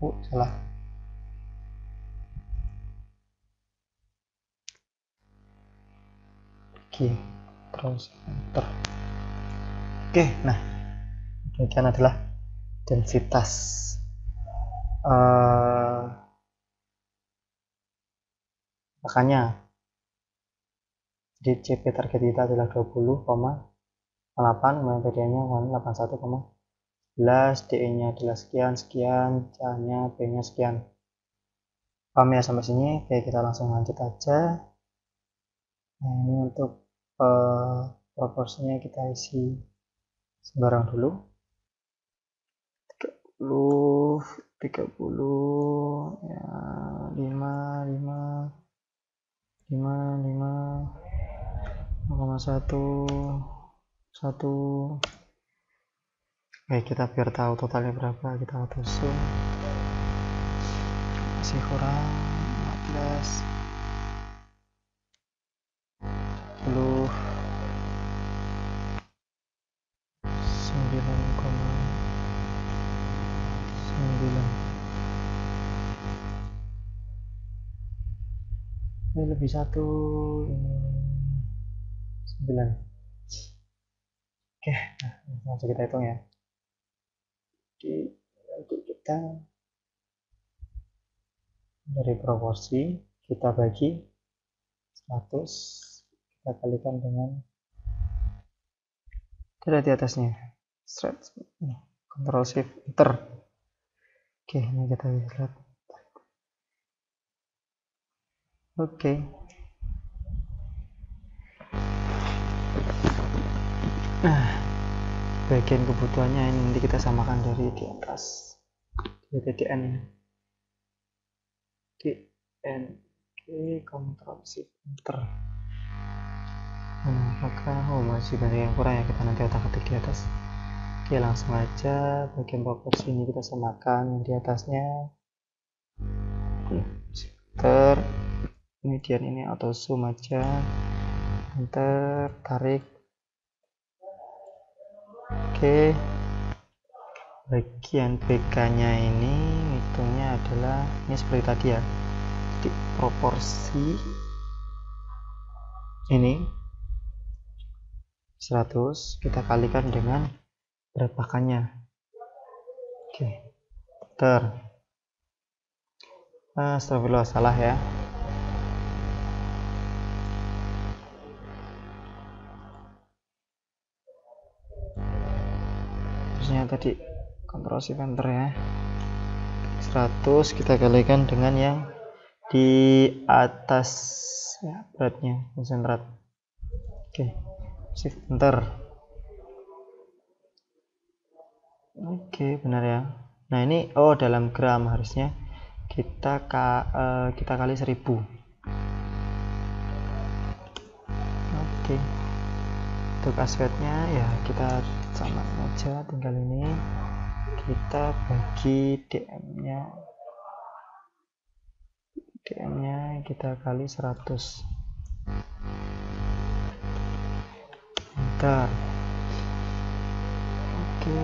Salah. Oke, terus enter. Oke, nah demikian adalah densitas makanya jadi CP target kita adalah 20,8, kemudian PD nya 81,11, DE nya adalah sekian, C nya, B nya sekian. Paham ya sampai sini? Oke, kita langsung lanjut aja. Nah ini untuk proporsinya kita isi sembarang dulu, 30 ya, 5, 1. Oke, kita biar tahu totalnya berapa, kita auto zoom, masih kurang 14, 10, 9,9. Ini lebih 1, ini 9. Oke, nah langsung kita hitung ya. Jadi nanti kita dari proporsi kita bagi 100, kita kalikan dengan tidak di atasnya, stretch, Ctrl Shift Enter. Oke, ini kita lihat. Oke. Nah, bagian kebutuhannya ini nanti kita samakan dari di atas, di DN. Oke, Ctrl Shift Enter. Apakah masih banyak yang kurang ya, kita nanti otak-atik di atas. Oke, langsung aja bagian proporsi ini kita samakan yang di atasnya. Enter, kemudian ini auto zoom aja, enter, tarik. Oke, bagian BK-nya ini hitungnya adalah ini seperti tadi ya. Jadi proporsi ini 100 kita kalikan dengan berapakanya. Oke, astagfirullah, salah ya. Terusnya tadi Ctrl Shift Enter ya. 100 kita kalikan dengan yang di atas ya, beratnya konsentrat. Oke, Shift Enter. Oke, benar ya. Nah ini dalam gram harusnya kita kali 1000. Oke, untuk aspetnya ya kita sama aja, tinggal ini kita bagi DM-nya kita kali 100. Enter. Oke.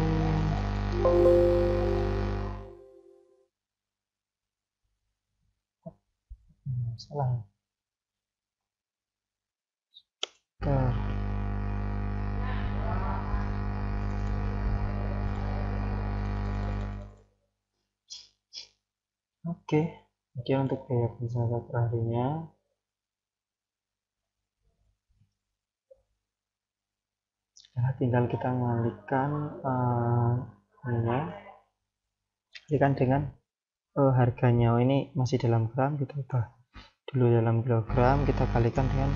Salah. Enter. Oke. Kemudian untuk biaya penjara per harinya tinggal kita mengalihkan kalikan dengan harganya. Ini masih dalam gram, kita ubah dulu dalam kilogram, kita kalikan dengan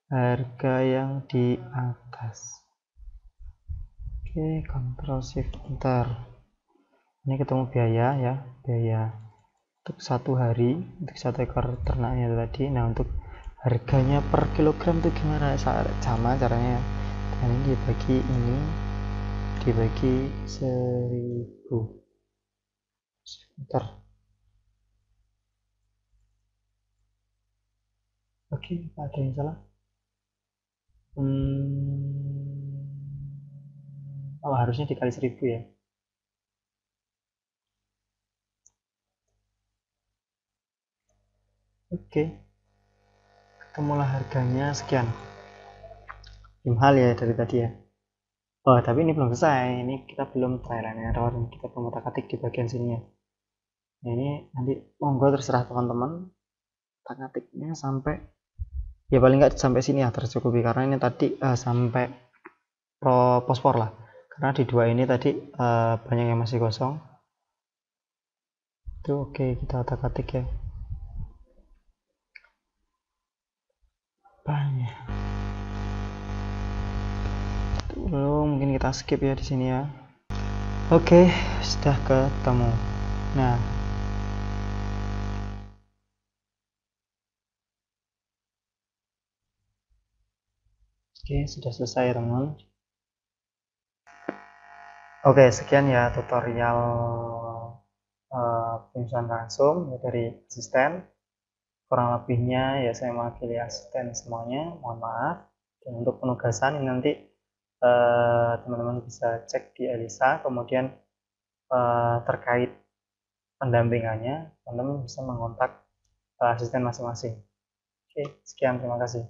harga yang di atas. Oke, Ctrl Shift Enter. Ini ketemu biaya ya, biaya untuk 1 hari untuk 1 ekor ternaknya tadi. Nah untuk harganya per kilogram itu gimana? Sama caranya, ini dibagi 1000. Bentar. Oke, ada yang salah? Harusnya dikali 1000 ya. Oke, ketemulah harganya sekian. Hal ya dari tadi ya. Tapi ini belum selesai. Ini kita belum trial and error. Kita belum otak-atik di bagian sini ya. Nah, ini nanti monggo terserah teman-teman otak-atiknya sampai ya paling nggak sampai sini ya tercukupi, karena ini tadi sampai pospor lah. Karena di dua ini tadi banyak yang masih kosong. Itu oke, kita otak-atik ya. Banyak. Dulu mungkin kita skip ya di sini ya. Oke, sudah ketemu. Nah, oke, sudah selesai ya teman-teman. Oke, sekian ya tutorial penyusunan langsung ya dari asisten. Kurang lebihnya ya saya mewakili asisten semuanya, mohon maaf. Dan untuk penugasan ini nanti teman-teman bisa cek di Elisa, kemudian terkait pendampingannya teman-teman bisa mengontak asisten masing-masing. Oke, sekian, terima kasih.